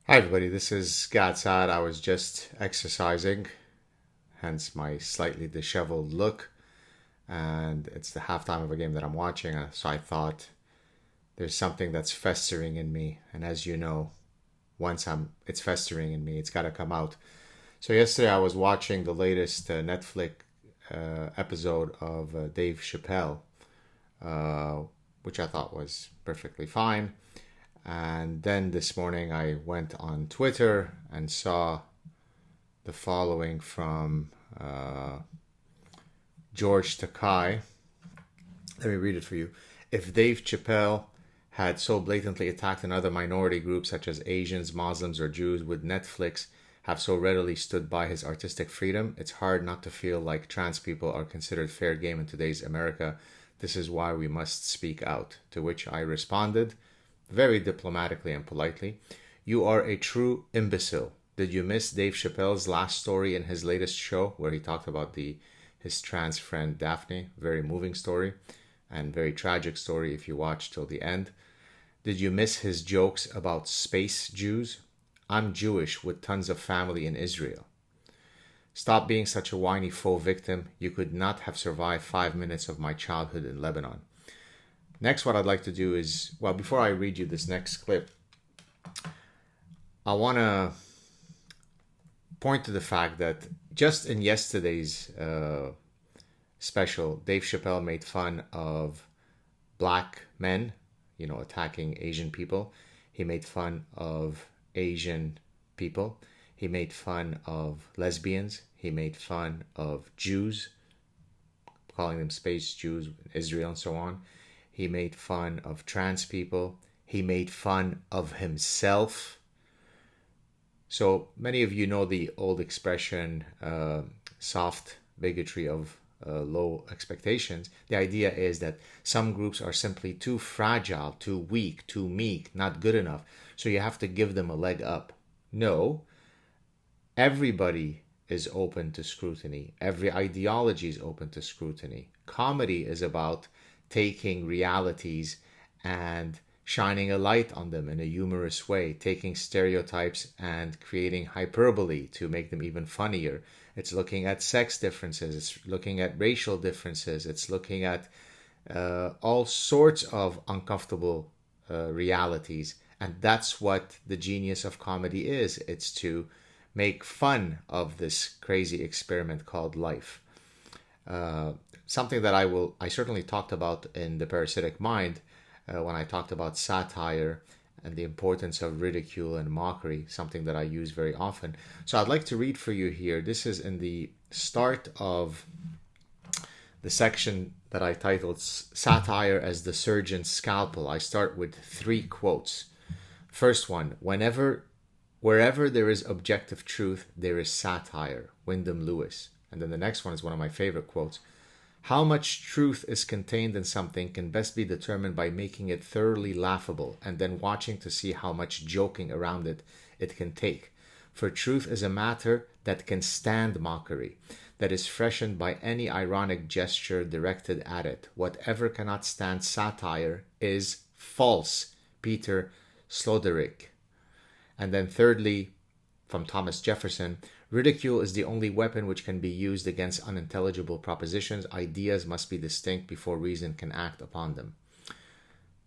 Hi everybody, this is Saad. I was just exercising, hence my slightly disheveled look, and it's the halftime of a game that I'm watching, so I thought there's something that's festering in me, and as you know, it's festering in me, it's got to come out. So yesterday I was watching the latest Netflix episode of Dave Chappelle, uh, which I thought was perfectly fine. And then this morning I went on Twitter and saw the following from George Takai. Let me read it for you. If Dave Chappelle had so blatantly attacked another minority group such as Asians, Muslims, or Jews, would Netflix have so readily stood by his artistic freedom? It's hard not to feel like trans people are considered fair game in today's America. This is why we must speak out. To which I responded, very diplomatically and politely, "You are a true imbecile. Did you miss Dave Chappelle's last story in his latest show where he talked about his trans friend Daphne? Very moving story and very tragic story if you watch till the end. Did you miss his jokes about space Jews? I'm Jewish with tons of family in Israel. Stop being such a whiny faux victim. You could not have survived 5 minutes of my childhood in Lebanon." Next, what I'd like to do is, well, before I read you this next clip, I want to point to the fact that just in yesterday's special, Dave Chappelle made fun of black men, attacking Asian people. He made fun of Asian people. He made fun of lesbians. He made fun of Jews, calling them space Jews, Israel, and so on. He made fun of trans people. He made fun of himself. So many of you know the old expression, soft bigotry of low expectations. The idea is that some groups are simply too fragile, too weak, too meek, not good enough. So you have to give them a leg up. No, everybody is open to scrutiny. Every ideology is open to scrutiny. Comedy is about taking realities and shining a light on them in a humorous way, taking stereotypes and creating hyperbole to make them even funnier. It's looking at sex differences, it's looking at racial differences, it's looking at all sorts of uncomfortable realities. And that's what the genius of comedy is. It's to make fun of this crazy experiment called life. Something that I certainly talked about in the Parasitic Mind when I talked about satire and the importance of ridicule and mockery, something that I use very often. So I'd like to read for you here. This is in the start of the section that I titled Satire as the Surgeon's Scalpel. I start with 3 quotes. First one, wherever there is objective truth, there is satire. Wyndham Lewis. And then the next one is one of my favorite quotes. How much truth is contained in something can best be determined by making it thoroughly laughable and then watching to see how much joking around it can take. For truth is a matter that can stand mockery, that is freshened by any ironic gesture directed at it. Whatever cannot stand satire is false. Peter Sloterdijk. And then thirdly, from Thomas Jefferson, ridicule is the only weapon which can be used against unintelligible propositions. Ideas must be distinct before reason can act upon them.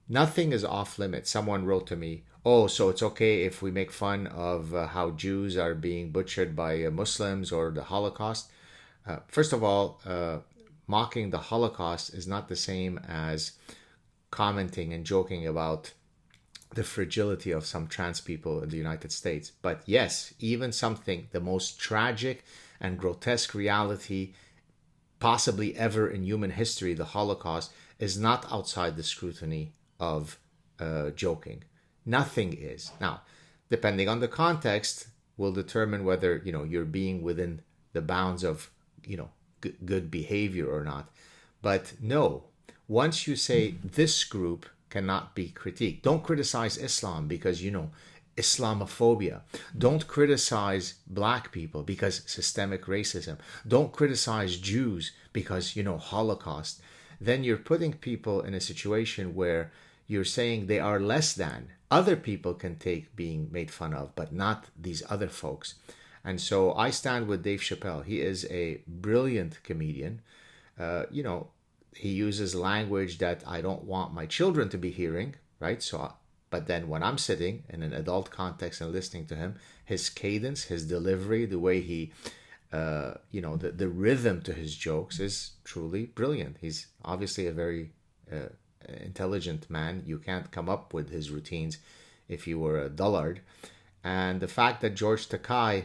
Nothing is off limits. Someone wrote to me, "Oh, so it's okay if we make fun of how Jews are being butchered by Muslims or the Holocaust?" First of all, mocking the Holocaust is not the same as commenting and joking about the fragility of some trans people in the United States. But yes, even something, the most tragic and grotesque reality possibly ever in human history, the Holocaust, is not outside the scrutiny of joking. Nothing is. Now, depending on the context, will determine whether, you're being within the bounds of, good behavior or not. But no, once you say this group cannot be critiqued. Don't criticize Islam because, Islamophobia. Don't criticize black people because systemic racism. Don't criticize Jews because, Holocaust. Then you're putting people in a situation where, you're saying they are less than. Other people can take being made fun of, but not these other folks. And so I stand with Dave Chappelle. He is a brilliant comedian. He uses language that I don't want my children to be hearing, right? But then when I'm sitting in an adult context and listening to him, his cadence, his delivery, the way he, the rhythm to his jokes is truly brilliant. He's obviously a very intelligent man. You can't come up with his routines if you were a dullard. And the fact that George Takei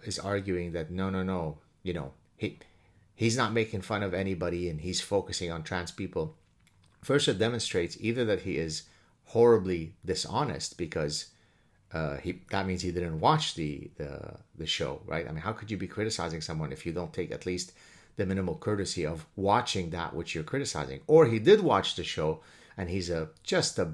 is arguing that no, he's not making fun of anybody and he's focusing on trans people. First, it demonstrates either that he is horribly dishonest because that means he didn't watch the show, right? I mean, how could you be criticizing someone if you don't take at least the minimal courtesy of watching that which you're criticizing? Or he did watch the show and he's just a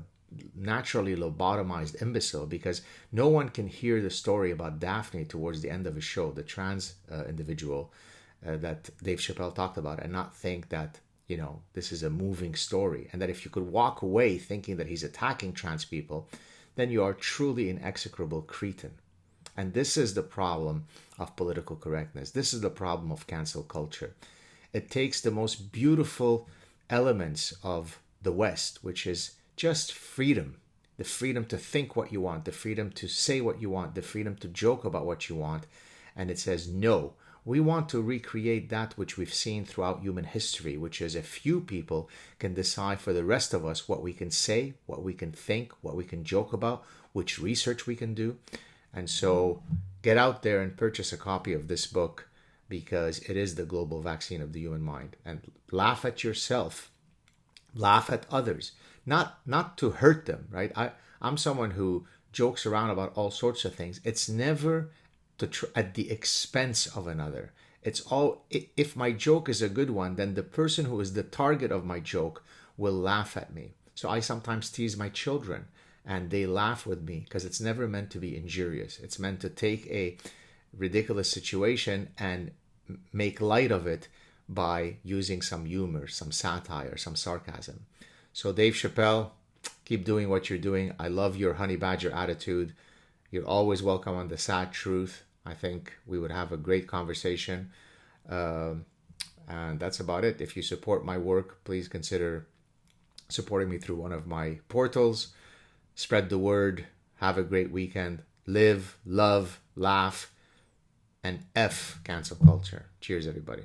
naturally lobotomized imbecile, because no one can hear the story about Daphne towards the end of a show, the trans individual that Dave Chappelle talked about, and not think that this is a moving story, and that if you could walk away thinking that he's attacking trans people, then you are truly an execrable cretin. And this is the problem of political correctness. This is the problem of cancel culture. It takes the most beautiful elements of the West, which is just freedom, the freedom to think what you want, the freedom to say what you want, the freedom to joke about what you want. And it says, no, we want to recreate that which we've seen throughout human history, which is a few people can decide for the rest of us what we can say, what we can think, what we can joke about, which research we can do. And so get out there and purchase a copy of this book, because it is the global vaccine of the human mind. And laugh at yourself, laugh at others. Not to hurt them, right? I'm someone who jokes around about all sorts of things. It's never at the expense of another. It's all, if my joke is a good one, then the person who is the target of my joke will laugh at me. So I sometimes tease my children and they laugh with me, because it's never meant to be injurious. It's meant to take a ridiculous situation and make light of it by using some humor, some satire, some sarcasm. So Dave Chappelle, keep doing what you're doing. I love your honey badger attitude. You're always welcome on the Sad Truth. I think we would have a great conversation. And that's about it. If you support my work, please consider supporting me through one of my portals. Spread the word. Have a great weekend. Live, love, laugh, and F cancel culture. Cheers, everybody.